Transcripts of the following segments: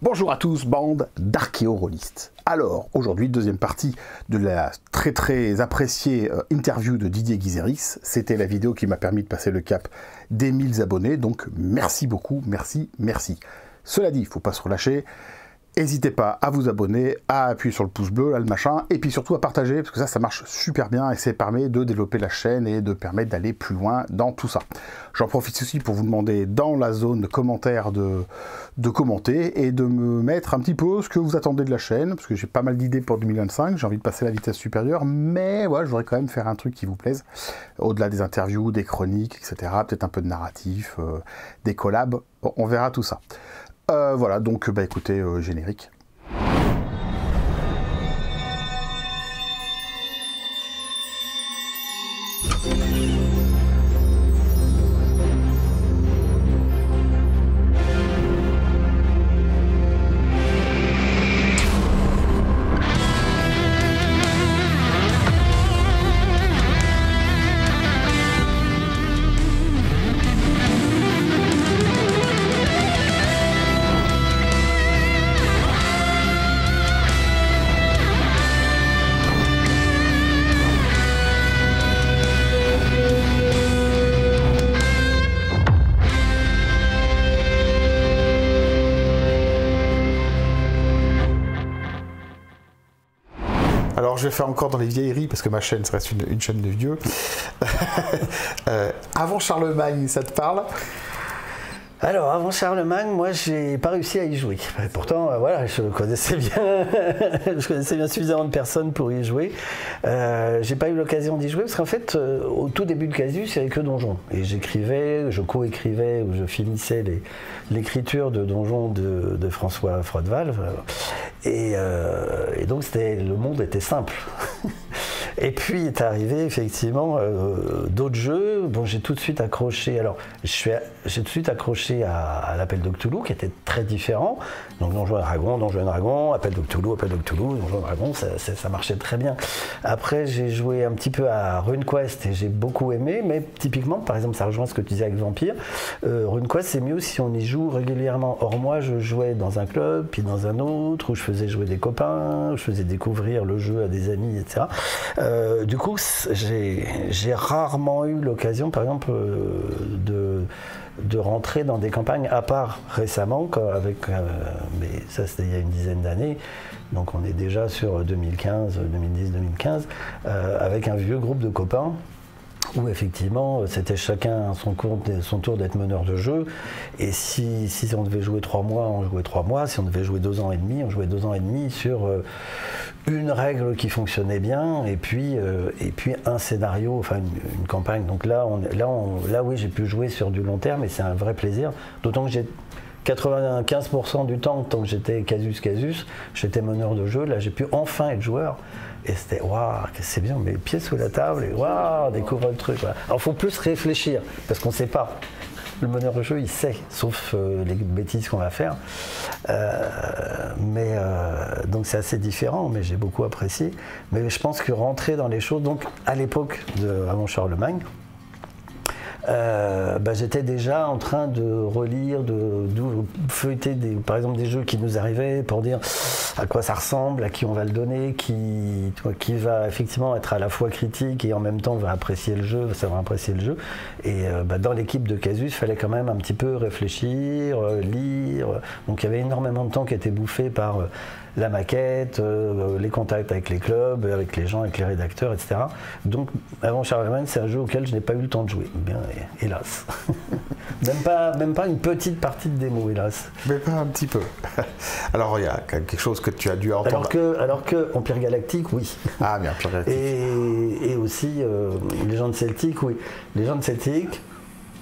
Bonjour à tous, bande d'archéorollistes. Alors, aujourd'hui, deuxième partie de la très appréciée interview de Didier Guizeris. C'était la vidéo qui m'a permis de passer le cap des 1000 abonnés, donc merci beaucoup, merci. Cela dit, il ne faut pas se relâcher. N'hésitez pas à vous abonner, à appuyer sur le pouce bleu, là, le machin, et puis surtout à partager, parce que ça marche super bien, et ça permet de développer la chaîne et de permettre d'aller plus loin dans tout ça. J'en profite aussi pour vous demander dans la zone de commentaires de commenter, et de me mettre un petit peu ce que vous attendez de la chaîne, parce que j'ai pas mal d'idées pour 2025, j'ai envie de passer à la vitesse supérieure, mais voilà, je voudrais quand même faire un truc qui vous plaise, au-delà des interviews, des chroniques, etc., peut-être un peu de narratif, des collabs, bon, on verra tout ça. Voilà, donc bah écoutez, générique. Alors je vais faire encore dans les vieilleries parce que ma chaîne ça reste une chaîne de vieux. Avant Charlemagne, ça te parle? Alors, avant Charlemagne, moi, j'ai pas réussi à y jouer. Pourtant, voilà, je connaissais bien suffisamment de personnes pour y jouer. J'ai pas eu l'occasion d'y jouer parce qu'en fait, au tout début de Casus, il n'y avait que Donjon. Et j'écrivais, je co-écrivais ou je finissais l'écriture de Donjon de François Frodeval. Et donc, le monde était simple. Et puis est arrivé effectivement d'autres jeux. Bon, j'ai tout de suite accroché. Alors, j'ai tout de suite accroché à l'Appel de Cthulhu, qui était très différent. Donc, Donjons et Dragons, Appel de Cthulhu, Donjons et Dragons, ça marchait très bien. Après, j'ai joué un petit peu à RuneQuest et j'ai beaucoup aimé. Mais typiquement, par exemple, ça rejoint ce que tu disais avec Vampire. RuneQuest, c'est mieux si on y joue régulièrement. Or, moi, je jouais dans un club, puis dans un autre, où je faisais jouer des copains, je faisais découvrir le jeu à des amis, etc. Du coup, j'ai rarement eu l'occasion, par exemple, de rentrer dans des campagnes, à part récemment, mais ça c'était il y a une dizaine d'années, donc on est déjà sur 2015, 2010-2015, avec un vieux groupe de copains, où effectivement c'était chacun son tour d'être meneur de jeu, et si on devait jouer 3 mois, on jouait 3 mois, si on devait jouer 2 ans et demi, on jouait 2 ans et demi sur une règle qui fonctionnait bien, et puis un scénario, enfin une campagne. Donc là oui, j'ai pu jouer sur du long terme, et c'est un vrai plaisir, d'autant que j'ai 95% du temps, tant que j'étais Casus, j'étais meneur de jeu. Là j'ai pu enfin être joueur. Et c'était waouh, c'est bien, mais pieds sous la table et waouh, découvre le truc. Voilà. Alors il faut plus réfléchir parce qu'on ne sait pas. Le meneur de jeu il sait, sauf les bêtises qu'on va faire. Donc c'est assez différent, mais j'ai beaucoup apprécié. Mais je pense que rentrer dans les choses, donc à l'époque avant Charlemagne, j'étais déjà en train de relire, de feuilleter par exemple des jeux qui nous arrivaient pour dire à quoi ça ressemble, à qui on va le donner, qui va effectivement être à la fois critique et en même temps va apprécier le jeu, savoir apprécier le jeu. Et dans l'équipe de Casus, il fallait quand même un petit peu réfléchir, lire. Donc il y avait énormément de temps qui était bouffé par la maquette, les contacts avec les clubs, avec les gens, avec les rédacteurs, etc. Donc, avant Charlemagne, c'est un jeu auquel je n'ai pas eu le temps de jouer. Bien, hélas. même pas une petite partie de démo, hélas. Mais pas un petit peu. Alors, il y a quelque chose que tu as dû entendre. Alors que Empire Galactique, oui. Ah, bien, Empire Galactique. Et aussi, les gens de Celtic, oui. Les gens de Celtic,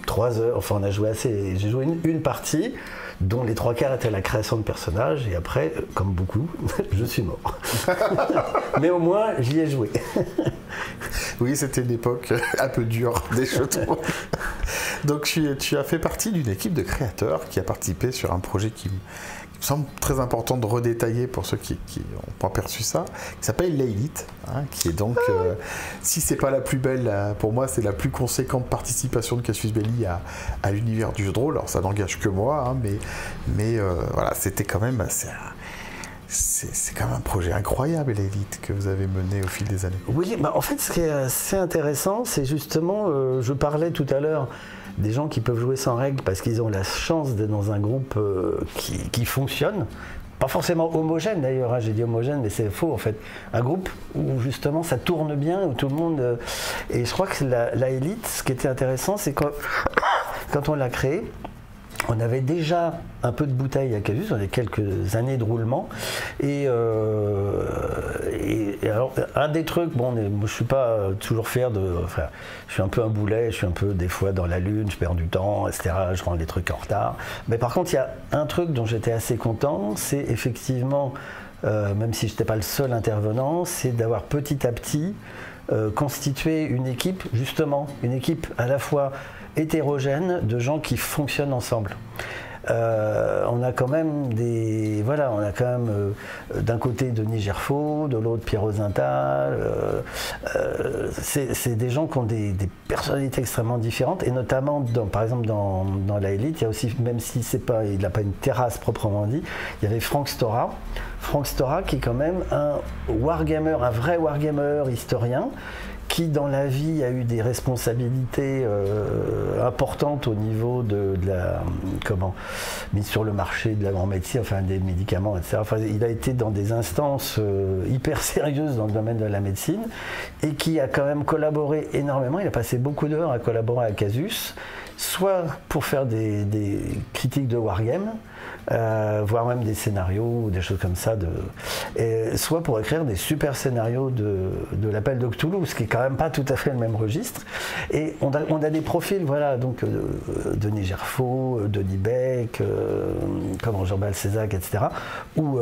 3 heures, enfin, on a joué assez. J'ai joué une partie, dont les 3/4 étaient la création de personnages, et après, comme beaucoup, je suis mort. Mais au moins, j'y ai joué. Oui, c'était une époque un peu dure des jetons. Donc tu as fait partie d'une équipe de créateurs qui a participé sur un projet qui semble très important de redétailler pour ceux qui n'ont pas perçu ça, qui s'appelle l'élite, hein, qui est donc, si c'est pas la plus belle, pour moi c'est la plus conséquente participation de Cassius Belli à l'univers du jeu de rôle. Alors ça n'engage que moi, hein, mais voilà, c'était quand même c'est quand même un projet incroyable, l'élite, que vous avez mené au fil des années. Oui, bah en fait, ce qui est assez intéressant, c'est justement, je parlais tout à l'heure des gens qui peuvent jouer sans règles parce qu'ils ont la chance d'être dans un groupe qui fonctionne. Pas forcément homogène d'ailleurs, hein, j'ai dit homogène, mais c'est faux en fait. Un groupe où justement ça tourne bien, où tout le monde... Et je crois que la élite, ce qui était intéressant, c'est que quand on l'a créé, on avait déjà un peu de bouteille à Casus, on avait quelques années de roulement. Et alors, un des trucs, bon, moi, je suis pas toujours fier de... Enfin, je suis un peu un boulet, je suis un peu des fois dans la lune, je perds du temps, etc. Je rends les trucs en retard. Mais par contre, il y a un truc dont j'étais assez content, c'est effectivement, même si je n'étais pas le seul intervenant, c'est d'avoir petit à petit constitué une équipe, justement, une équipe à la fois hétérogène de gens qui fonctionnent ensemble. On a quand même des... Voilà, on a quand même d'un côté Denis Gerfaud, de l'autre Pierre Rosenthal. C'est des gens qui ont des personnalités extrêmement différentes, et notamment, par exemple, dans la élite, il y a aussi, même si il n'a pas une terrasse proprement dit, il y avait Frank Stora. Frank Stora qui est quand même un wargamer, un vrai wargamer historien, qui dans la vie a eu des responsabilités importantes au niveau de la mise sur le marché de la grande médecine, enfin des médicaments, etc. Enfin, il a été dans des instances hyper sérieuses dans le domaine de la médecine, et qui a quand même collaboré énormément. Il a passé beaucoup d'heures à collaborer à Casus, soit pour faire des critiques de wargame, voire même des scénarios ou des choses comme ça, soit pour écrire des super scénarios de l'appel de Cthulhu, ce qui est quand même pas tout à fait le même registre. Et on a des profils, voilà, donc Denis Gerfaud, Denis Beck, Jean Balcezac, etc. Ou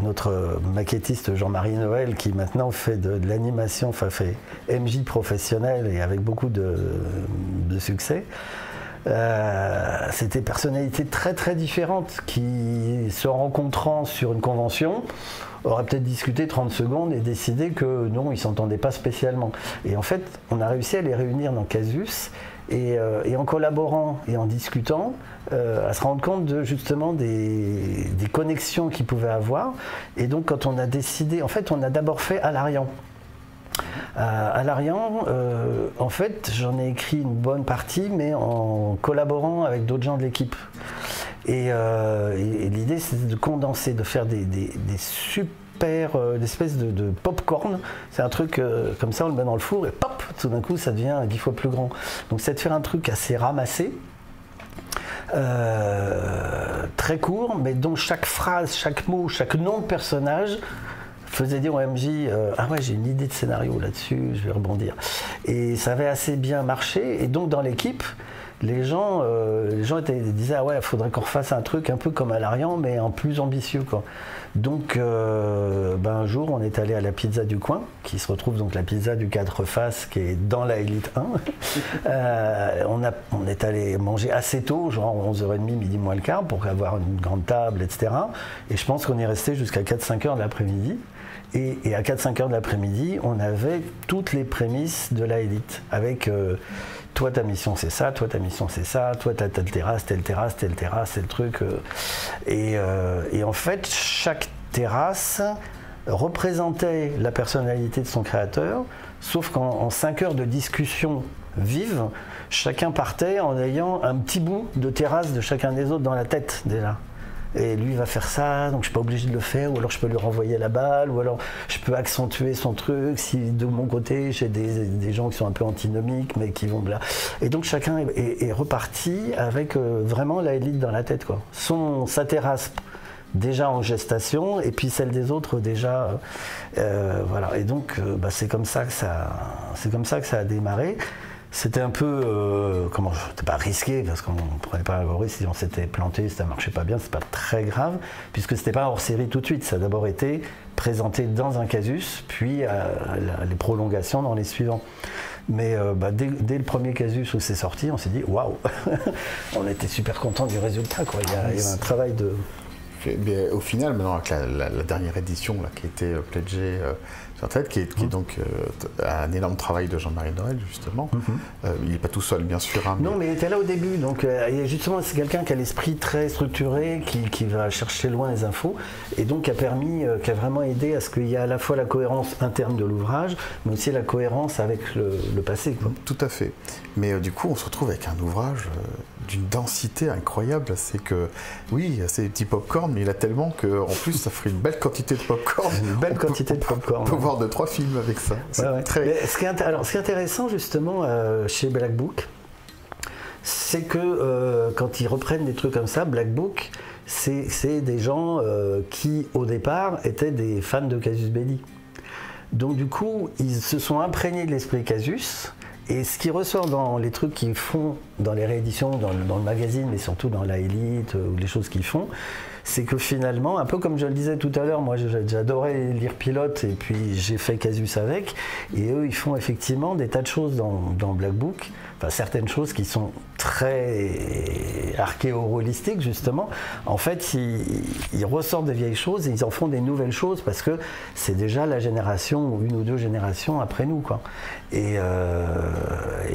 notre maquettiste Jean-Marie Noël, qui maintenant fait de l'animation, enfin fait MJ professionnel et avec beaucoup de succès. C'était des personnalités très très différentes qui, se rencontrant sur une convention, auraient peut-être discuté 30 secondes et décidé que non, ils ne s'entendaient pas spécialement. Et en fait, on a réussi à les réunir dans Casus, et en collaborant et en discutant, à se rendre compte de justement des connexions qu'ils pouvaient avoir. Et donc quand on a décidé, en fait on a d'abord fait Alarian. Alarian, en fait, j'en ai écrit une bonne partie, mais en collaborant avec d'autres gens de l'équipe. Et l'idée, c'était de condenser, de faire des espèces de pop-corn. C'est un truc comme ça, on le met dans le four et pop, tout d'un coup, ça devient 10 fois plus grand. Donc, c'est de faire un truc assez ramassé, très court, mais dont chaque phrase, chaque mot, chaque nom de personnage faisait dire au MJ ah ouais, j'ai une idée de scénario là-dessus, je vais rebondir. Et ça avait assez bien marché, et donc dans l'équipe, les gens disaient ah ouais, il faudrait qu'on refasse un truc un peu comme Alarian, mais en plus ambitieux, quoi. Donc un jour on est allé à la pizza du coin, qui se retrouve donc la pizza du 4 faces, qui est dans la Élite 1. On est allé manger assez tôt, genre 11h30, midi moins le quart, pour avoir une grande table, etc. Et je pense qu'on est resté jusqu'à 4-5 heures de l'après-midi. Et à 4-5 heures de l'après-midi, on avait toutes les prémices de la Élite, avec toi ta mission c'est ça, toi ta mission c'est ça, toi t'as telle terrasse, telle terrasse, telle terrasse, tel truc. Et en fait, chaque terrasse représentait la personnalité de son créateur, sauf qu'en 5 heures de discussion vive, chacun partait en ayant un petit bout de terrasse de chacun des autres dans la tête déjà. Et lui va faire ça, donc je suis pas obligé de le faire, ou alors je peux lui renvoyer la balle, ou alors je peux accentuer son truc si de mon côté j'ai des gens qui sont un peu antinomiques mais qui vont là. Et donc chacun est reparti avec vraiment la Élite dans la tête, quoi. Sa terrasse déjà en gestation, et puis celle des autres déjà, voilà. Et donc c'est comme ça que ça a démarré. C'était un peu, c'était pas risqué, parce qu'on ne prenait pas un risque, si on s'était planté, si ça marchait pas bien, c'est pas très grave, puisque c'était pas hors série tout de suite, ça a d'abord été présenté dans un casus, puis les prolongations dans les suivants. Mais dès le premier casus où c'est sorti, on s'est dit waouh, on était super content du résultat, quoi. Il y avait un travail de... mais au final, maintenant, avec la dernière édition là, qui a été pledgée sur Internet, qui est donc un énorme travail de Jean-Marie Noël, justement. Il n'est pas tout seul, bien sûr. Hein, non, mais il était là au début. Donc, justement, c'est quelqu'un qui a l'esprit très structuré, qui va chercher loin les infos, et donc qui a vraiment aidé à ce qu'il y ait à la fois la cohérence interne de l'ouvrage, mais aussi la cohérence avec le passé, quoi. Tout à fait. Mais du coup, on se retrouve avec un ouvrage d'une densité incroyable. C'est que, oui, c'est des petits pop-corn, mais il a tellement qu'en plus, ça ferait une belle quantité de pop-corn. Une belle quantité de pop-corn. On peut voir 2-3 films avec ça. Ouais. Très... Ce qui est intéressant, justement, chez Black Book, c'est que quand ils reprennent des trucs comme ça, Black Book, c'est des gens qui, au départ, étaient des fans de Casus Belli. Donc, du coup, ils se sont imprégnés de l'esprit Casus. Et ce qui ressort dans les trucs qu'ils font dans les rééditions, dans le magazine, mais surtout dans la Élite, ou les choses qu'ils font, c'est que finalement, un peu comme je le disais tout à l'heure, moi j'adorais lire Pilote et puis j'ai fait Casus avec, et eux ils font effectivement des tas de choses dans Black Book, enfin certaines choses qui sont très archéo-holistiques justement. En fait, ils ressortent des vieilles choses et ils en font des nouvelles choses parce que c'est déjà la génération ou une ou deux générations après nous, quoi. Et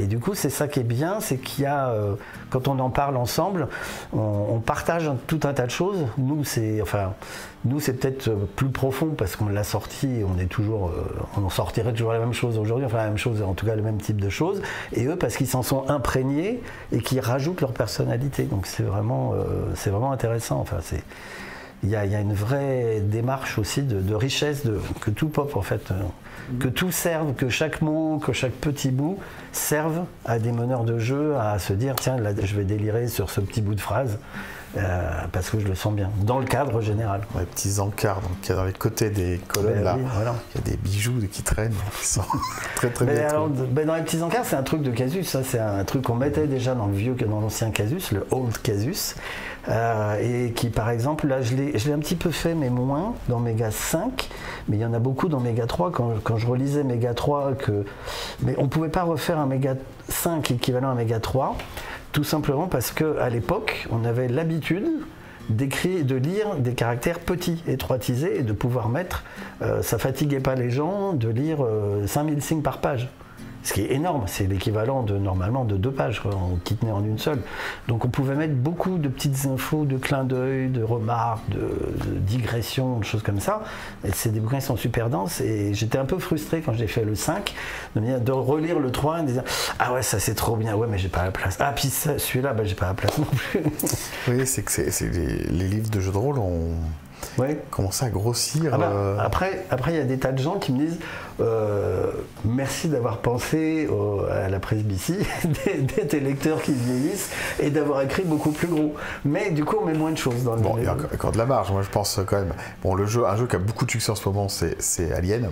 du coup, c'est ça qui est bien, c'est qu'il y a, quand on en parle ensemble, on partage tout un tas de choses. Nous, c'est peut-être plus profond parce qu'on l'a sorti et on en sortirait toujours la même chose aujourd'hui, enfin la même chose, en tout cas le même type de choses. Et eux, parce qu'ils s'en sont imprégnés et qu'ils rajoutent leur personnalité. Donc c'est vraiment intéressant. Enfin, il y a une vraie démarche aussi de richesse que tout pop en fait. Que tout serve, que chaque mot, que chaque petit bout serve à des meneurs de jeu à se dire tiens, là je vais délirer sur ce petit bout de phrase parce que je le sens bien, dans le cadre général. Les petits encarts dans les côtés des colonnes, là, oui, voilà. Il y a des bijoux qui traînent, qui sont très très bien. Dans les petits encarts, c'est un truc de Casus, ça c'est un truc qu'on mettait déjà dans l'ancien Casus, le Old Casus, et qui par exemple, là je l'ai un petit peu fait mais moins dans Méga 5, mais il y en a beaucoup dans Méga 3, quand je relisais Méga 3, mais on ne pouvait pas refaire un Méga 5 équivalent à Méga 3, tout simplement parce qu'à l'époque, on avait l'habitude de lire des caractères petits, étroitisés, et de pouvoir mettre, ça fatiguait pas les gens de lire 5000 signes par page. Ce qui est énorme, c'est l'équivalent normalement de 2 pages, qui tenaient en une seule. Donc on pouvait mettre beaucoup de petites infos, de clins d'œil, de remarques, de digressions, de choses comme ça. Et c'est des bouquins qui sont super denses, et j'étais un peu frustré quand j'ai fait le 5, de relire le 3 et de dire « Ah ouais, ça c'est trop bien, ouais mais j'ai pas la place. Ah puis celui-là, j'ai pas la place non plus. » Oui, c'est que les livres de jeux de rôle ont... Ouais. Commencer à grossir. Après, il y a des tas de gens qui me disent merci d'avoir pensé à la presbytie, des lecteurs qui vieillissent et d'avoir écrit beaucoup plus gros. Mais du coup, on met moins de choses dans le livre. Il y a encore de la marge. Moi, je pense quand même. Bon, un jeu qui a beaucoup de succès en ce moment, c'est Alien.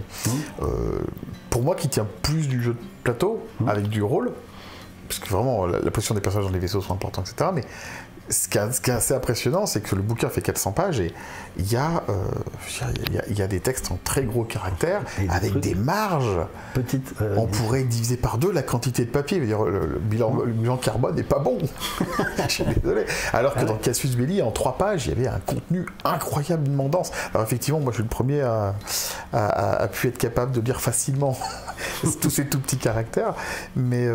Pour moi, qui tient plus du jeu de plateau avec du rôle, parce que vraiment, la position des personnages dans les vaisseaux sont importants, etc. Mais ce qui est assez impressionnant, c'est que le bouquin fait 400 pages et il y a des textes en très gros caractères avec des marges. On pourrait diviser par 2 la quantité de papier. Le bilan carbone n'est pas bon. Je suis désolé. Alors que dans Casus Belli, en 3 pages, il y avait un contenu incroyablement dense. Alors effectivement, moi je suis le premier à pu être capable de lire facilement tous ces tout petits caractères. Mais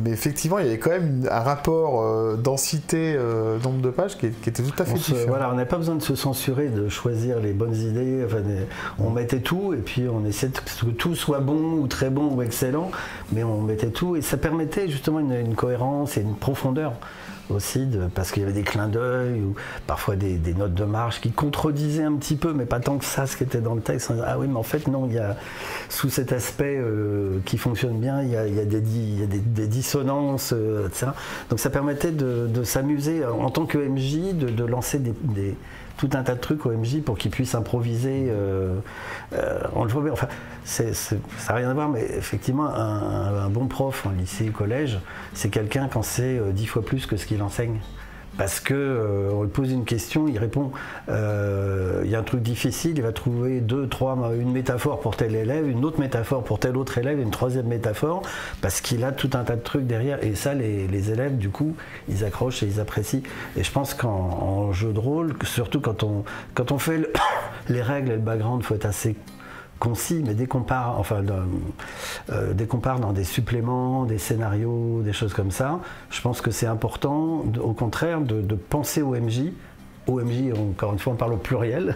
effectivement, il y avait quand même un rapport densité nombre de pages qui était tout à fait différent. Voilà, on n'a pas besoin de se censurer, de choisir les bonnes idées. Enfin, on mettait tout et puis on essayait que tout soit bon ou très bon ou excellent, mais on mettait tout et ça permettait justement une cohérence et une profondeur aussi, parce qu'il y avait des clins d'œil ou parfois des notes de marge qui contredisaient un petit peu, mais pas tant que ça ce qui était dans le texte. Ah oui, mais en fait non, il y a sous cet aspect qui fonctionne bien, il y a des dissonances, etc. Donc ça permettait de s'amuser en tant que MJ, de lancer tout un tas de trucs au MJ pour qu'ils puissent improviser. On le voit bien. Enfin, ça n'a rien à voir, mais effectivement, un bon prof en lycée, collège, c'est quelqu'un qui en sait 10 fois plus que ce qu'il enseigne. parce que on lui pose une question, il répond, il y a un truc difficile, il va trouver une métaphore pour tel élève, une autre métaphore pour tel autre élève, et une troisième métaphore, parce qu'il a tout un tas de trucs derrière. Et ça, les élèves, du coup, ils accrochent et ils apprécient. Et je pense qu'en jeu de rôle, surtout quand on fait les règles et le background, il faut être assez concis, mais dès qu'on part dans des suppléments, des scénarios, des choses comme ça, je pense que c'est important, au contraire, de penser au MJ. OMJ, encore une fois, on parle au pluriel,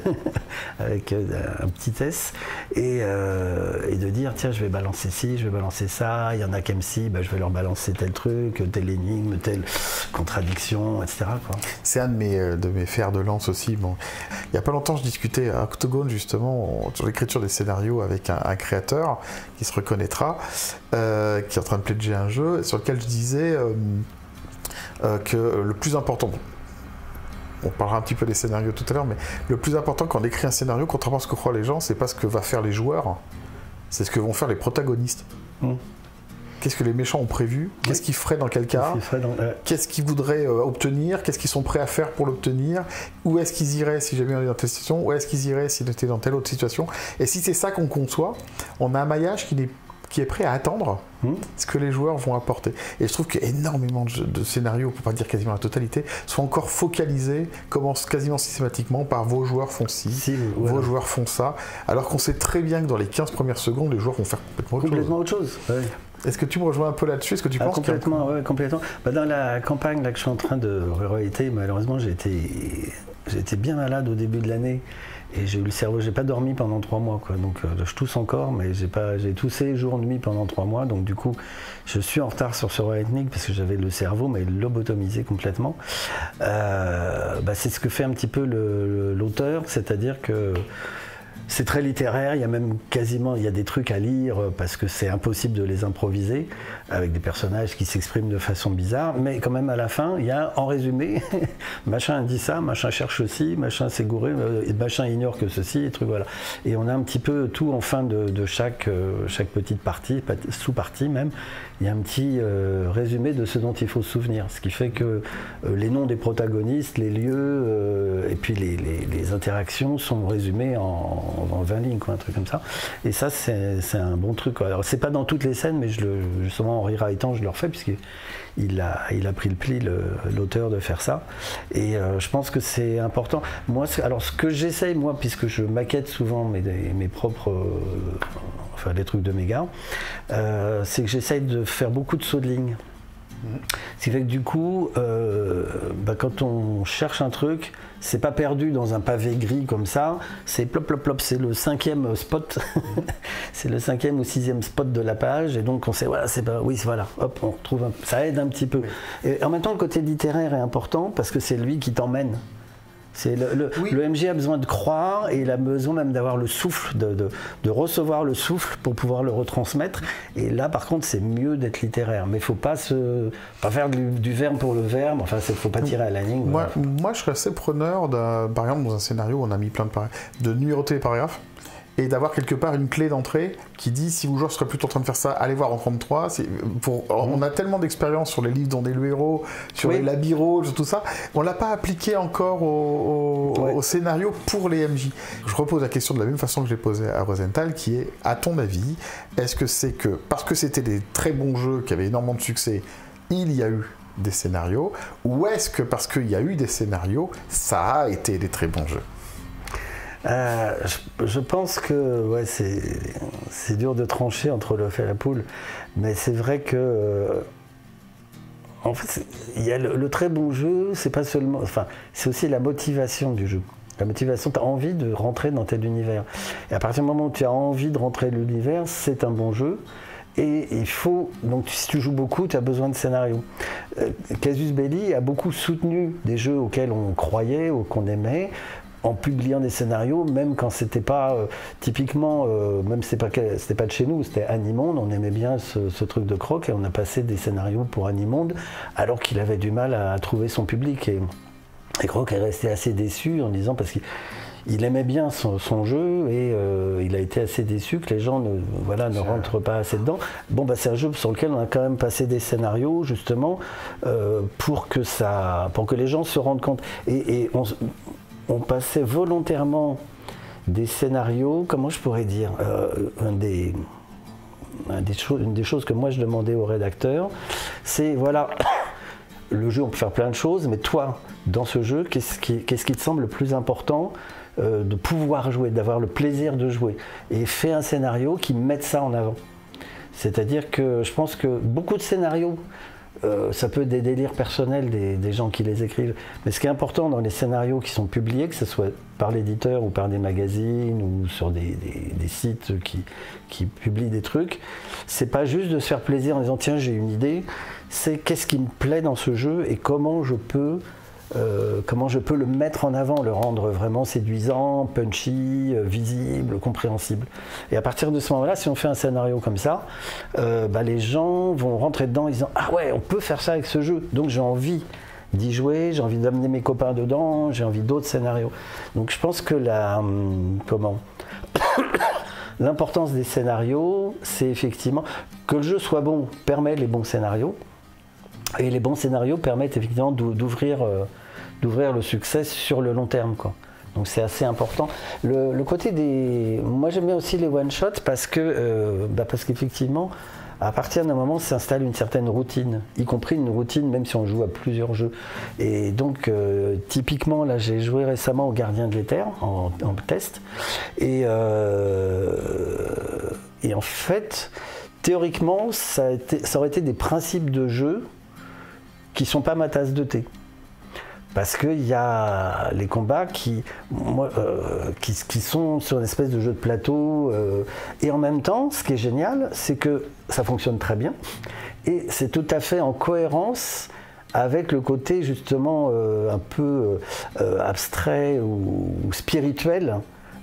avec un petit S, et de dire, tiens, je vais balancer ci, je vais balancer ça, il y en a qui aiment ci, je vais leur balancer tel truc, telle énigme, telle contradiction, etc. quoi. C'est un de mes fers de lance aussi. Bon. Il n'y a pas longtemps, je discutais à Octogone, justement, sur l'écriture des scénarios avec un créateur qui se reconnaîtra, qui est en train de pledger un jeu, sur lequel je disais que le plus important... On parlera un petit peu des scénarios tout à l'heure, mais le plus important quand on écrit un scénario, contrairement à ce que croient les gens, c'est pas ce que va faire les joueurs, c'est ce que vont faire les protagonistes. Qu'est-ce que les méchants ont prévu? Qu'est-ce qu'ils feraient dans quel cas? Qu'est-ce qu'ils voudraient obtenir? Qu'est-ce qu'ils sont prêts à faire pour l'obtenir? Où est-ce qu'ils iraient si jamais on est dans telle situation? Où est-ce qu'ils iraient s'ils étaient dans telle autre situation? Et si c'est ça qu'on conçoit, on a un maillage qui est prêt à attendre ce que les joueurs vont apporter. Et je trouve qu'énormément de scénarios, pour pas dire quasiment la totalité, sont encore focalisés, commencent quasiment systématiquement par vos joueurs font ci, vos joueurs font ça, alors qu'on sait très bien que dans les 15 premières secondes, les joueurs vont faire complètement autre chose. Ouais. Est-ce que tu me rejoins un peu là-dessus? Est-ce que tu penses complètement, complètement. Dans la campagne là, que je suis en train de rééditer, malheureusement, j'ai été bien malade au début de l'année. Et j'ai eu le cerveau, j'ai pas dormi pendant 3 mois, quoi. Donc je tousse encore, mais j'ai toussé jour nuit pendant 3 mois. Donc du coup, je suis en retard sur ce Ethnic parce que j'avais le cerveau mais lobotomisé complètement. C'est ce que fait un petit peu l'auteur, c'est-à-dire que c'est très littéraire, il y a même il y a des trucs à lire parce que c'est impossible de les improviser avec des personnages qui s'expriment de façon bizarre, mais quand même à la fin, il y a en résumé, machin dit ça, machin cherche ceci, machin s'est gouré, machin ignore que ceci, et trucs voilà. Et on a un petit peu tout en fin de chaque petite partie, sous-partie même, il y a un petit résumé de ce dont il faut se souvenir, ce qui fait que les noms des protagonistes, les lieux et puis les interactions sont résumés en 20 lignes, quoi, un truc comme ça. Et ça, c'est un bon truc, quoi. Alors, c'est pas dans toutes les scènes, mais justement en rewritant, je le refais, puisqu'il a pris le pli, l'auteur, de faire ça. Et je pense que c'est important. Moi, alors, ce que j'essaye, moi, puisque je maquette souvent mes propres... enfin, des trucs de mes gars, c'est que j'essaye de faire beaucoup de sauts de ligne. Ce qui fait que du coup, quand on cherche un truc, c'est pas perdu dans un pavé gris comme ça, c'est plop plop plop, c'est le 5e spot, c'est le 5e ou 6e spot de la page, et donc on sait, voilà, hop, on retrouve ça aide un petit peu. Et en même temps, le côté littéraire est important parce que c'est lui qui t'emmène. Le MJ a besoin de croire et il a besoin même d'avoir le souffle, de recevoir le souffle pour pouvoir le retransmettre. Et là, par contre, c'est mieux d'être littéraire. Mais il ne faut pas faire du verbe pour le verbe. Enfin, il ne faut pas tirer à la ligne. Moi, je serais assez preneur, par exemple, dans un scénario où on a mis plein de numéroter les paragraphes. Et d'avoir quelque part une clé d'entrée qui dit si vos joueurs seraient plutôt en train de faire ça, allez voir en 33. On a tellement d'expérience sur les livres dont est le héros, sur les labyraux, sur tout ça. On ne l'a pas appliqué encore au scénario pour les MJ. Je repose la question de la même façon que j'ai posée à Rosenthal, qui est, à ton avis, est-ce que c'est que parce que c'était des très bons jeux qui avaient énormément de succès, il y a eu des scénarios, ou est-ce que parce qu'il y a eu des scénarios, ça a été des très bons jeux? Je pense que c'est dur de trancher entre l'œuf et la poule, mais c'est vrai que en fait, il y a le très bon jeu, c'est pas seulement, enfin, c'est aussi la motivation du jeu. La motivation, tu as envie de rentrer dans tel univers. Et à partir du moment où tu as envie de rentrer dans l'univers, c'est un bon jeu. Et il faut, donc si tu joues beaucoup, tu as besoin de scénario. Casus Belli a beaucoup soutenu des jeux auxquels on croyait ou qu'on aimait, en publiant des scénarios, même quand c'était pas typiquement, même c'était pas de chez nous, c'était Animonde, on aimait bien ce truc de Croc et on a passé des scénarios pour Animonde alors qu'il avait du mal à trouver son public et Croc est resté assez déçu en disant parce qu'il il aimait bien son jeu et il a été assez déçu que les gens ne rentrent pas assez dedans. Bon, bah, c'est un jeu sur lequel on a quand même passé des scénarios justement pour que les gens se rendent compte. Et on passait volontairement des scénarios, comment je pourrais dire, une des choses que moi je demandais aux rédacteurs, c'est voilà, le jeu on peut faire plein de choses, mais toi, dans ce jeu, qu'est-ce qui te semble le plus important de pouvoir jouer, d'avoir le plaisir de jouer, et fais un scénario qui mette ça en avant. C'est-à-dire que je pense que beaucoup de scénarios, ça peut être des délires personnels des gens qui les écrivent, mais ce qui est important dans les scénarios qui sont publiés, que ce soit par l'éditeur ou par des magazines ou sur des sites qui publient des trucs, c'est pas juste de se faire plaisir en disant tiens j'ai une idée, c'est qu'est-ce qui me plaît dans ce jeu et comment je peux le mettre en avant, le rendre vraiment séduisant, punchy, visible, compréhensible. Et à partir de ce moment-là, si on fait un scénario comme ça, les gens vont rentrer dedans en disant « Ah ouais, on peut faire ça avec ce jeu, donc j'ai envie d'y jouer, j'ai envie d'amener mes copains dedans, j'ai envie d'autres scénarios. » Donc je pense que l'importance des scénarios, c'est effectivement que le jeu soit bon, permet les bons scénarios, et les bons scénarios permettent effectivement d'ouvrir le succès sur le long terme, quoi. Donc c'est assez important. Le côté moi j'aime bien aussi les one-shots parce qu'effectivement, à partir d'un moment s'installe une certaine routine, y compris une routine même si on joue à plusieurs jeux. Et donc typiquement là j'ai joué récemment au Gardien de l'Éther en test. Et en fait, théoriquement, ça aurait été des principes de jeu qui ne sont pas ma tasse de thé. Parce qu'il y a les combats qui sont sur une espèce de jeu de plateau. Et en même temps, ce qui est génial, c'est que ça fonctionne très bien. Et c'est tout à fait en cohérence avec le côté justement un peu abstrait ou spirituel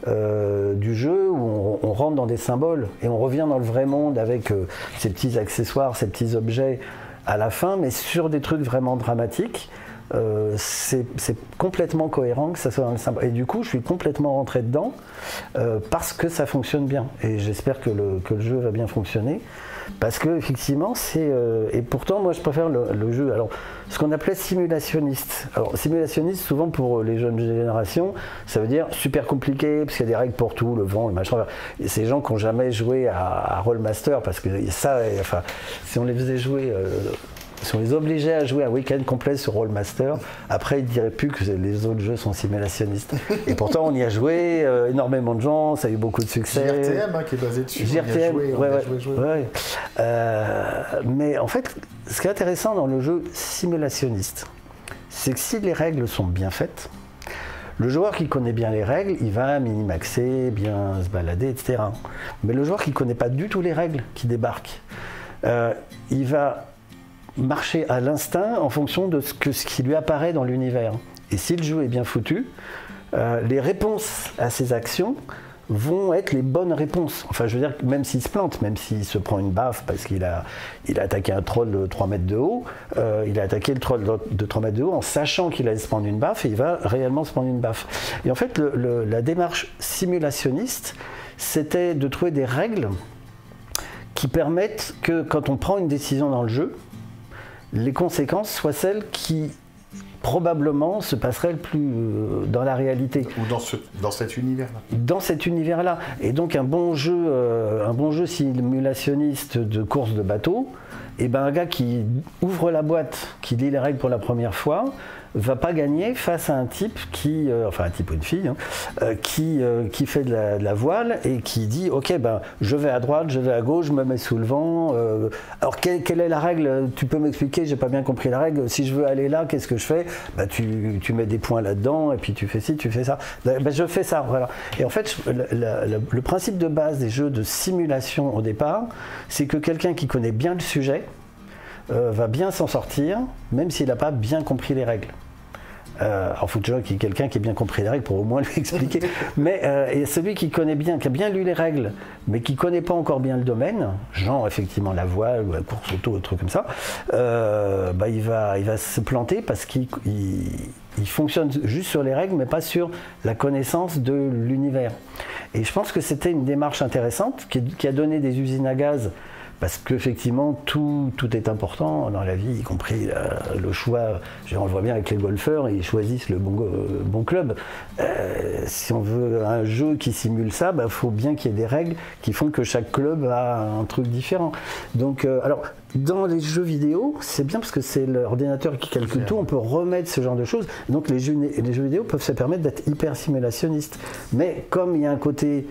du jeu, où on rentre dans des symboles et on revient dans le vrai monde avec ces petits accessoires, ces petits objets à la fin, mais sur des trucs vraiment dramatiques. C'est complètement cohérent que ça soit dans le symbole. Et du coup, je suis complètement rentré dedans parce que ça fonctionne bien. Et j'espère que le jeu va bien fonctionner. Parce que effectivement, et pourtant, moi, je préfère le jeu. Alors, ce qu'on appelait simulationniste. Alors, simulationniste, souvent pour les jeunes générations, ça veut dire super compliqué, parce qu'il y a des règles pour tout, le vent, le machin. Et ces gens qui n'ont jamais joué à Rollmaster, parce que ça, enfin, si on les faisait jouer. Si on les obligeait à jouer un week-end complet sur Rollmaster, après ils ne diraient plus que les autres jeux sont simulationnistes. Et pourtant on y a joué, énormément de gens, ça a eu beaucoup de succès. JRTM qui est basé dessus. JRTM, ouais. Mais en fait, ce qui est intéressant dans le jeu simulationniste, c'est que si les règles sont bien faites, le joueur qui connaît bien les règles, il va minimaxer, bien se balader, etc. Mais le joueur qui ne connaît pas du tout les règles, qui débarque, il va marcher à l'instinct en fonction de ce qui lui apparaît dans l'univers. Et si le jeu est bien foutu, les réponses à ses actions vont être les bonnes réponses. Enfin, je veux dire, même s'il se plante, même s'il se prend une baffe parce qu'il a attaqué un troll de 3 mètres de haut, il a attaqué le troll de 3 mètres de haut en sachant qu'il allait se prendre une baffe et il va réellement se prendre une baffe. Et en fait, la démarche simulationniste, c'était de trouver des règles qui permettent que quand on prend une décision dans le jeu, les conséquences soient celles qui probablement se passeraient le plus dans la réalité. Ou dans cet univers-là. Dans cet univers-là. Et donc un bon jeu simulationniste de course de bateau, et ben un gars qui ouvre la boîte, qui lit les règles pour la première fois, va pas gagner face à un type enfin un type ou une fille, qui fait de la voile et qui dit ok ben je vais à droite, je vais à gauche, je me mets sous le vent. Alors quelle est la règle? Tu peux m'expliquer? J'ai pas bien compris la règle. Si je veux aller là, qu'est-ce que je fais? Bah tu mets des points là-dedans et puis tu fais ci, tu fais ça. Ben, je fais ça, voilà. Et en fait le principe de base des jeux de simulation au départ, c'est que quelqu'un qui connaît bien le sujet va bien s'en sortir, même s'il n'a pas bien compris les règles. Alors, il faut toujours qu'il y ait quelqu'un qui ait bien compris les règles pour au moins lui expliquer. Mais et celui qui connaît bien, qui a bien lu les règles, mais qui ne connaît pas encore bien le domaine, genre effectivement la voile ou la course auto, un truc comme ça, il va se planter parce qu'il il fonctionne juste sur les règles, mais pas sur la connaissance de l'univers. Et je pense que c'était une démarche intéressante qui a donné des usines à gaz. Parce qu'effectivement, tout est important dans la vie, y compris le choix. On le voit bien avec les golfeurs, ils choisissent le bon club. Si on veut un jeu qui simule ça, il faut bien qu'il y ait des règles qui font que chaque club a un truc différent. Donc, alors, dans les jeux vidéo, c'est bien parce que c'est l'ordinateur qui calcule tout, on peut remettre ce genre de choses. Donc, les jeux vidéo peuvent se permettre d'être hyper simulationnistes. Mais comme il y a un côté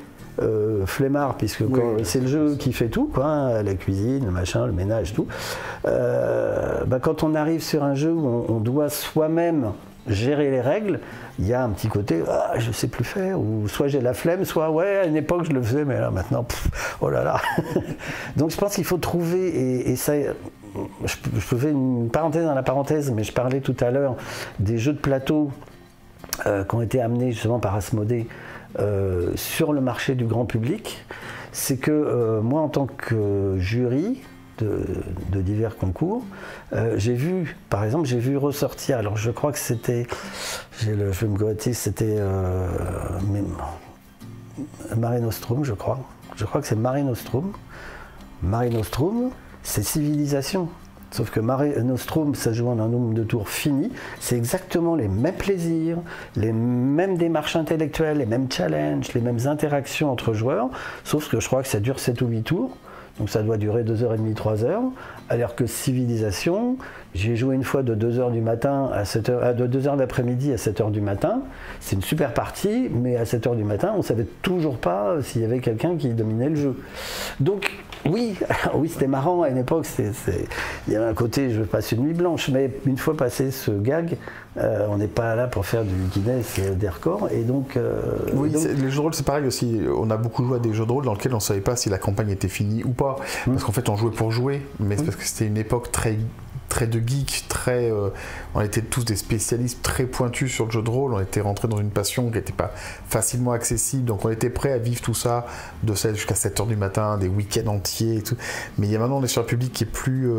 flemmard, puisque c'est le jeu qui fait tout, quoi, hein, la cuisine, le machin, le ménage, tout. Quand on arrive sur un jeu où on doit soi-même gérer les règles, il y a un petit côté je sais plus faire, ou soit j'ai la flemme, soit à une époque je le faisais, mais là maintenant, oh là là. Donc je pense qu'il faut trouver, et ça, je fais une parenthèse dans la parenthèse, mais je parlais tout à l'heure des jeux de plateau qui ont été amenés justement par Asmodée sur le marché du grand public. C'est que moi, en tant que jury de divers concours, j'ai vu, par exemple, ressortir, alors je crois que c'était, je vais me goûter, c'était Mare Nostrum, je crois que c'est Mare Nostrum. Mare Nostrum, c'est Civilisation. Sauf que Mare Nostrum, ça joue en un nombre de tours fini. C'est exactement les mêmes plaisirs, les mêmes démarches intellectuelles, les mêmes challenges, les mêmes interactions entre joueurs. Sauf que je crois que ça dure 7 ou 8 tours. Donc ça doit durer 2h30, 3h. Alors que Civilisation, j'ai joué une fois de 2h du matin à 7h, de 2h l'après-midi à 7h du matin. C'est une super partie, mais à 7h du matin, on ne savait toujours pas s'il y avait quelqu'un qui dominait le jeu. Donc, oui, c'était marrant à une époque, il y avait un côté, je passe une nuit blanche, mais une fois passé ce gag, on n'est pas là pour faire du Guinness et des records, et donc... les jeux de rôle c'est pareil aussi, on a beaucoup joué à des jeux de rôle dans lesquels on ne savait pas si la campagne était finie ou pas, parce qu'en fait on jouait pour jouer, mais c'est parce que c'était une époque très de geek, on était tous des spécialistes très pointus sur le jeu de rôle, on était rentrés dans une passion qui n'était pas facilement accessible, donc on était prêts à vivre tout ça de 7 jusqu'à 7h du matin, des week-ends entiers et tout. Mais maintenant on est sur un public qui est plus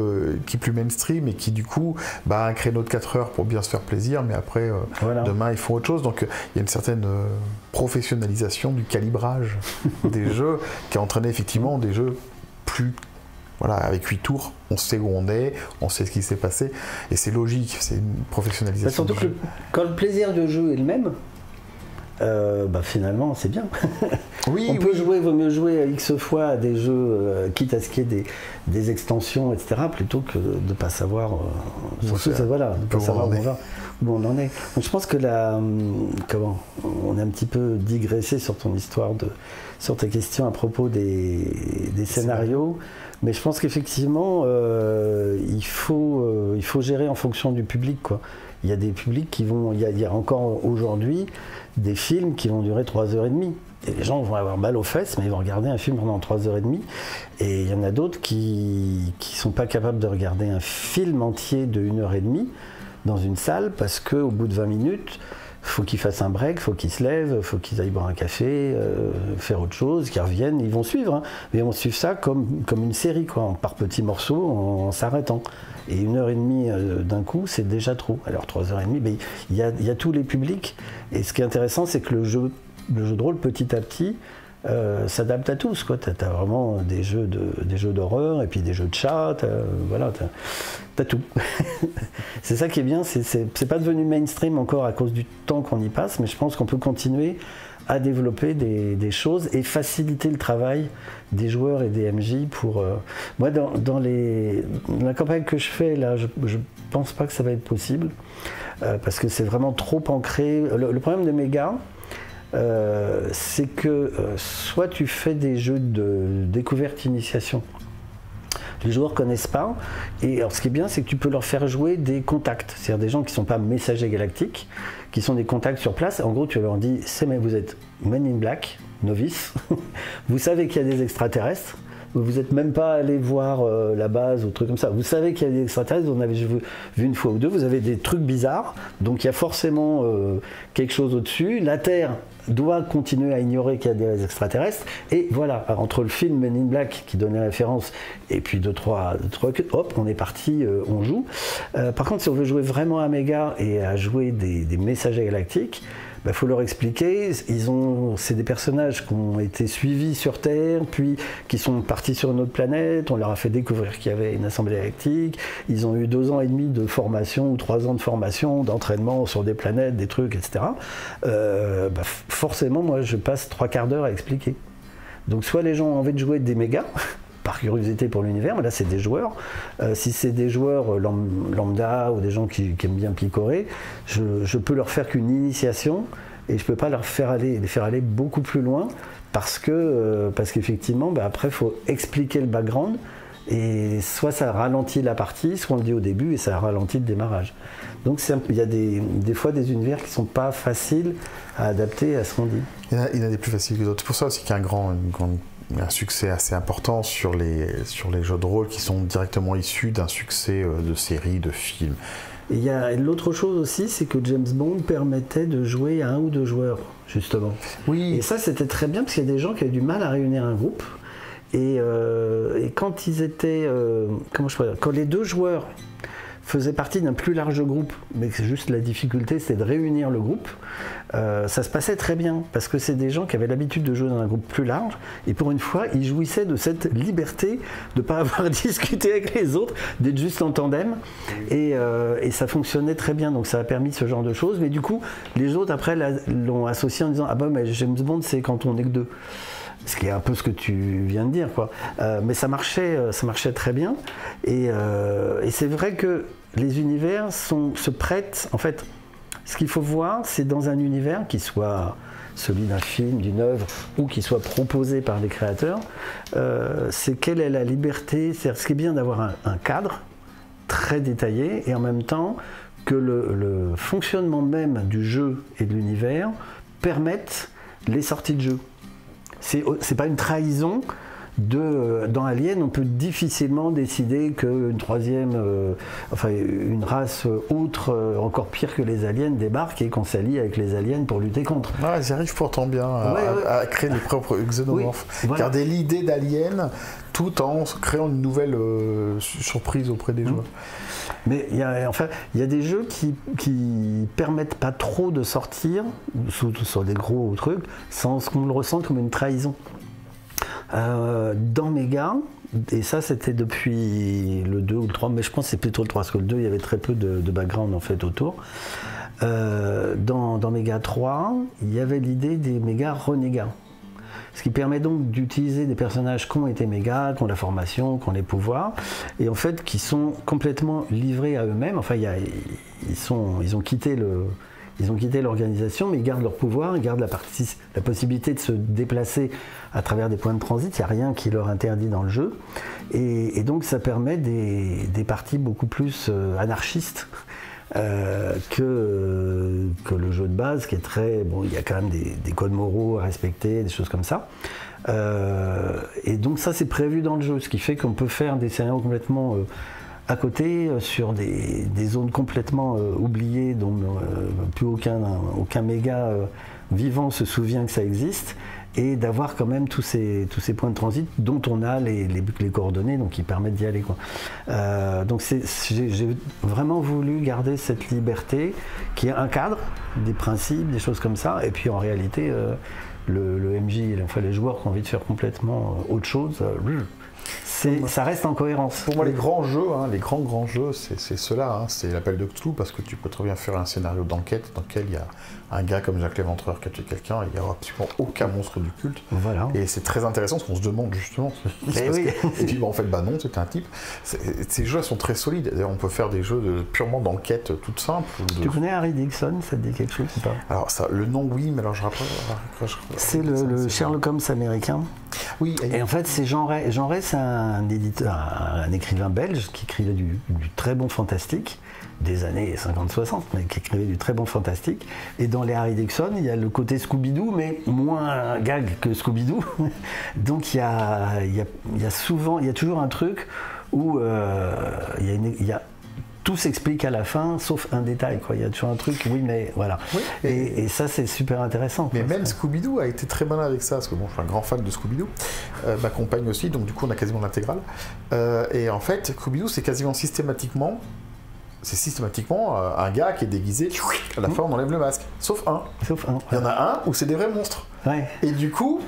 mainstream et qui du coup a un créneau de 4 heures pour bien se faire plaisir, mais après demain ils font autre chose, donc il y a une certaine professionnalisation du calibrage des jeux qui a entraîné effectivement des jeux plus... avec 8 tours, on sait où on est, on sait ce qui s'est passé, et c'est logique, c'est une professionnalisation. Surtout que quand le plaisir de jeu est le même, finalement c'est bien. On peut jouer, vaut mieux jouer X fois à des jeux, quitte à ce qu'il y ait des extensions, etc., plutôt que de ne pas savoir, où on en est. Donc je pense que on a un petit peu digressé sur ton histoire, sur tes questions à propos des scénarios. Mais je pense qu'effectivement, il faut gérer en fonction du public, quoi. Il y a des publics qui vont... Il y a encore aujourd'hui des films qui vont durer 3h30. Et les gens vont avoir mal aux fesses, mais ils vont regarder un film pendant 3h30. Et il y en a d'autres qui ne sont pas capables de regarder un film entier de 1h30 dans une salle, parce qu'au bout de 20 minutes... faut qu'ils fassent un break, faut qu'ils se lèvent, faut qu'ils aillent boire un café, faire autre chose, qu'ils reviennent, ils vont suivre, hein, mais ils vont suivre ça comme une série, quoi, par petits morceaux, en s'arrêtant. Et 1h30 d'un coup, c'est déjà trop. Alors 3h30, mais il y a tous les publics, et ce qui est intéressant, c'est que le jeu de rôle, petit à petit, s'adapte à tous, quoi. T'as vraiment des jeux d'horreur, et puis des jeux de chat, t'as tout. C'est ça qui est bien, c'est pas devenu mainstream encore à cause du temps qu'on y passe, mais je pense qu'on peut continuer à développer des choses et faciliter le travail des joueurs et des MJ pour... Moi, dans la campagne que je fais, là, je pense pas que ça va être possible, parce que c'est vraiment trop ancré. Le problème de mes gars, c'est que soit tu fais des jeux de découverte initiation, les joueurs ne connaissent pas, et alors ce qui est bien, c'est que tu peux leur faire jouer des contacts, c'est-à-dire des gens qui ne sont pas messagers galactiques, qui sont des contacts sur place. En gros, tu leur dis, vous êtes Men in Black, novice, vous savez qu'il y a des extraterrestres, vous n'êtes même pas allé voir la base ou truc comme ça. Vous savez qu'il y a des extraterrestres, vous en avez vu une fois ou deux, vous avez des trucs bizarres, donc il y a forcément quelque chose au-dessus. La Terre doit continuer à ignorer qu'il y a des extraterrestres, et voilà, entre le film Men in Black qui donnait référence, et puis deux, trois, hop, on est parti, on joue. Par contre, si on veut jouer vraiment à Méga et à jouer des messagers galactiques, il faut leur expliquer, c'est des personnages qui ont été suivis sur Terre, puis qui sont partis sur une autre planète, on leur a fait découvrir qu'il y avait une assemblée galactique, ils ont eu 2 ans et demi de formation, ou 3 ans de formation, d'entraînement sur des planètes, des trucs, etc. Forcément, moi, je passe 3/4 d'heure à expliquer. Donc soit les gens ont envie de jouer des mégas, par curiosité pour l'univers, mais là c'est des joueurs. Si c'est des joueurs lambda ou des gens qui aiment bien picorer, je peux leur faire qu'une initiation et je peux pas les faire aller beaucoup plus loin parce qu'effectivement, après il faut expliquer le background et soit ça ralentit la partie, soit on le dit au début et ça ralentit le démarrage. Donc il y a des fois des univers qui sont pas faciles à adapter à ce qu'on dit. Il y en a des plus faciles que d'autres. C'est pour ça aussi qu'il y a un succès assez important sur les jeux de rôle qui sont directement issus d'un succès de séries, de films. Et il y a l'autre chose aussi, c'est que James Bond permettait de jouer à 1 ou 2 joueurs, justement. Oui. Et ça, c'était très bien, parce qu'il y a des gens qui avaient du mal à réunir un groupe. Et quand ils étaient... quand les 2 joueurs faisaient partie d'un plus large groupe, mais c'est juste la difficulté, c'est de réunir le groupe, ça se passait très bien, parce que c'est des gens qui avaient l'habitude de jouer dans un groupe plus large, et pour une fois, ils jouissaient de cette liberté de ne pas avoir à discuter avec les autres, d'être juste en tandem, et ça fonctionnait très bien, donc ça a permis ce genre de choses, mais du coup, les autres, après, l'ont associé en disant « Ah bah, mais James Bond, c'est quand on n'est que 2 ». Ce qui est un peu ce que tu viens de dire, quoi. Mais ça marchait très bien, et c'est vrai que les univers se prêtent, en fait, ce qu'il faut voir, c'est dans un univers qui soit celui d'un film, d'une œuvre, ou qui soit proposé par des créateurs, c'est quelle est la liberté, c'est-à-dire ce qui est bien d'avoir un cadre très détaillé, et en même temps que le fonctionnement même du jeu et de l'univers permettent les sorties de jeu. C'est pas une trahison. Dans Alien, on peut difficilement décider qu'une troisième, une race autre, encore pire que les aliens, débarque et qu'on s'allie avec les aliens pour lutter contre. Ah, ils arrivent pourtant bien à créer des propres xénomorphes. Oui, voilà. Garder l'idée d'alien tout en créant une nouvelle surprise auprès des joueurs. Mais il y a des jeux qui permettent pas trop de sortir, surtout sur des gros trucs, sans qu'on le ressente comme une trahison. Dans Méga, et ça c'était depuis le 2 ou le 3, mais je pense que c'est plutôt le 3, parce que le 2 il y avait très peu de background en fait autour. Dans Méga 3, il y avait l'idée des méga renégats. Ce qui permet donc d'utiliser des personnages qui ont été méga, qui ont la formation, qui ont les pouvoirs, et en fait qui sont complètement livrés à eux-mêmes. Enfin, ils ont quitté l'organisation, mais ils gardent leur pouvoir, ils gardent la possibilité de se déplacer à travers des points de transit. Il n'y a rien qui leur interdit dans le jeu. Et donc ça permet des parties beaucoup plus anarchistes que le jeu de base, qui est très... Bon, il y a quand même des codes moraux à respecter, des choses comme ça. Et donc ça, c'est prévu dans le jeu, ce qui fait qu'on peut faire des scénarios complètement... à côté, sur des zones complètement oubliées, dont plus aucun méga vivant se souvient que ça existe, et d'avoir quand même tous ces points de transit dont on a les coordonnées, donc qui permettent d'y aller, quoi. Donc j'ai vraiment voulu garder cette liberté, qui est un cadre, des principes, des choses comme ça, et puis en réalité, le MJ, enfin les joueurs qui ont envie de faire complètement autre chose, ça reste en cohérence. Pour moi, les grands jeux, les grands jeux, c'est ceux-là. C'est l'appel de Cthulhu, parce que tu peux très bien faire un scénario d'enquête dans lequel il y a un gars comme Jacques Léventreur qui a tué quelqu'un, il n'y aura absolument aucun monstre du culte. Voilà. Et c'est très intéressant, parce qu'on se demande justement. Et puis en fait, non, c'était un type. Ces jeux sont très solides. D'ailleurs, on peut faire des jeux purement d'enquête toute simple. Tu connais Harry Dixon, ça te dit quelque chose ou pas? Alors, le nom, oui, mais alors je rappelle. C'est le Sherlock Holmes américain. Oui. Et en fait, c'est Jean Ray. Jean Ray, c'est un écrivain belge qui écrivait du très bon fantastique, des années 50-60, mais qui écrivait du très bon fantastique. Et dans les Harry Dixon, il y a le côté Scooby-Doo, mais moins gag que Scooby-Doo. Donc il y a toujours un truc où tout s'explique à la fin, sauf un détail, quoi. Il y a toujours un truc, oui, mais voilà. Oui, et ça, c'est super intéressant. Mais même Scooby-Doo a été très malin avec ça, parce que bon, je suis un grand fan de Scooby-Doo. Ma compagne aussi, donc du coup, on a quasiment l'intégrale. Et en fait, Scooby-Doo, c'est quasiment systématiquement un gars qui est déguisé, à la fin, on enlève le masque. Sauf un. Il y en a un où c'est des vrais monstres. Ouais. Et du coup...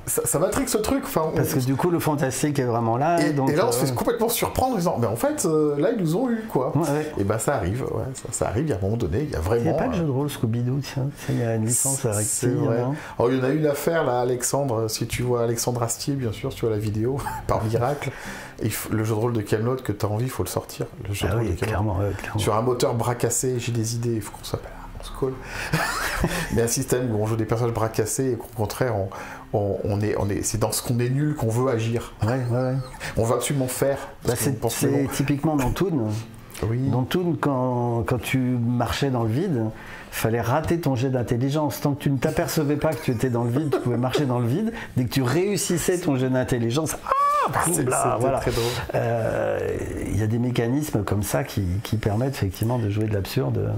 Ça m'intrigue ce truc. Enfin, parce que du coup, le fantastique est vraiment là. Et là, on se fait complètement surprendre en disant, mais en fait, là, ils nous ont eu, quoi. Ouais. Et ben, ça arrive, ça arrive. Il y a un moment donné, il y a vraiment. Il n'y a pas de jeu de rôle Scooby-Doo, tiens. Il y a une licence à rectifier. Alors, il y en a une affaire, là, Alexandre. Si tu vois Alexandre Astier, bien sûr, tu vois la vidéo, par miracle. Le jeu de rôle de Camelot que tu as envie, il faut le sortir. Le jeu de rôle de clairement. Sur un moteur bras cassé, j'ai des idées, il faut qu'on s'appelle. Mais un système où on joue des personnages bras cassés et qu'au contraire c'est dans ce qu'on est nul qu'on veut agir. On veut absolument faire. C'est typiquement dans Toon. Oui. Dans Toon, quand tu marchais dans le vide, fallait rater ton jet d'intelligence. Tant que tu ne t'apercevais pas que tu étais dans le vide, tu pouvais marcher dans le vide. Dès que tu réussissais ton jet d'intelligence, c'est voilà. Très drôle. Il y a des mécanismes comme ça qui permettent effectivement de jouer de l'absurde.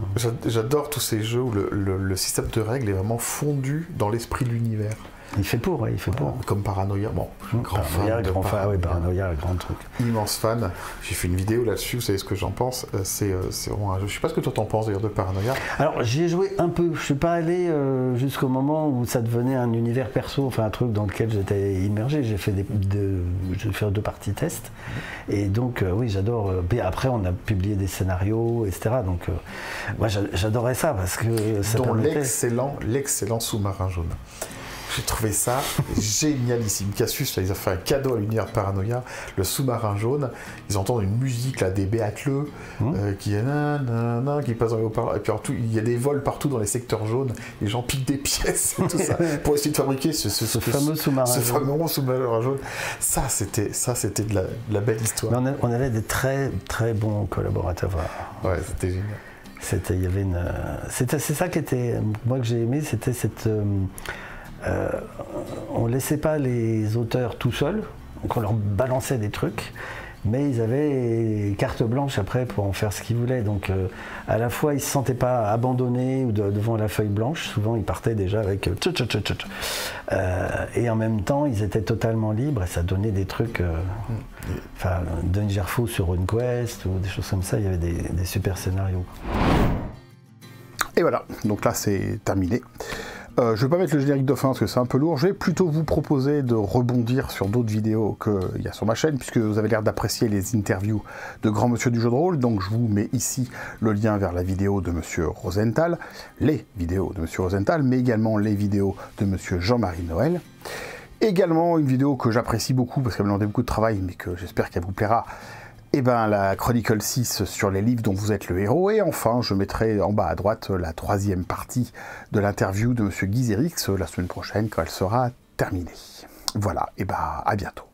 J'adore tous ces jeux où le système de règles est vraiment fondu dans l'esprit de l'univers. Il fait pour, il fait pour. Comme Paranoia, bon, grand grand truc. Immense fan. J'ai fait une vidéo là-dessus, vous savez ce que j'en pense. C'est vraiment un jeu. Je sais pas ce que toi t'en penses d'ailleurs de Paranoia. Alors j'y ai joué un peu. Je suis pas allé jusqu'au moment où ça devenait un univers perso, enfin un truc dans lequel j'étais immergé. J'ai fait deux parties test. Et donc oui, j'adore. Après, on a publié des scénarios, etc. Donc moi j'adorais ça parce que ça permettait... l'excellent Sous-marin jaune. J'ai trouvé ça génialissime. Cassius, là, ils ont fait un cadeau à l'univers Paranoia. Le Sous-marin jaune, ils entendent une musique là, des Béatleux qui passe dans les haut-parleurs. Et puis il y a des vols partout dans les secteurs jaunes. Les gens piquent des pièces et tout ça pour essayer de fabriquer ce fameux sous-marin jaune. Ça, c'était de la belle histoire. Mais on avait des très très bons collaborateurs. Ouais, c'était génial. C'est ça qui était, moi que j'ai aimé, c'était cette... on laissait pas les auteurs tout seuls, donc on leur balançait des trucs, mais ils avaient carte blanche après pour en faire ce qu'ils voulaient. Donc à la fois ils se sentaient pas abandonnés ou devant la feuille blanche, souvent ils partaient déjà avec et en même temps ils étaient totalement libres et ça donnait des trucs. Enfin, Denis Gerfaud sur RuneQuest ou des choses comme ça, il y avait des super scénarios. Et voilà, donc là c'est terminé. Je ne vais pas mettre le générique de fin parce que c'est un peu lourd. Je vais plutôt vous proposer de rebondir sur d'autres vidéos qu'il y a sur ma chaîne, puisque vous avez l'air d'apprécier les interviews de Grand Monsieur du jeu de rôle. Donc je vous mets ici le lien vers la vidéo de Monsieur Rosenthal, les vidéos de Monsieur Rosenthal, mais également les vidéos de Monsieur Jean-Marie Noël. Également une vidéo que j'apprécie beaucoup parce qu'elle me demandait beaucoup de travail, mais que j'espère qu'elle vous plaira. Et ben la Chronicle 6 sur les livres dont vous êtes le héros. Et enfin, je mettrai en bas à droite la troisième partie de l'interview de Monsieur Guizerix la semaine prochaine quand elle sera terminée. Voilà, et ben à bientôt.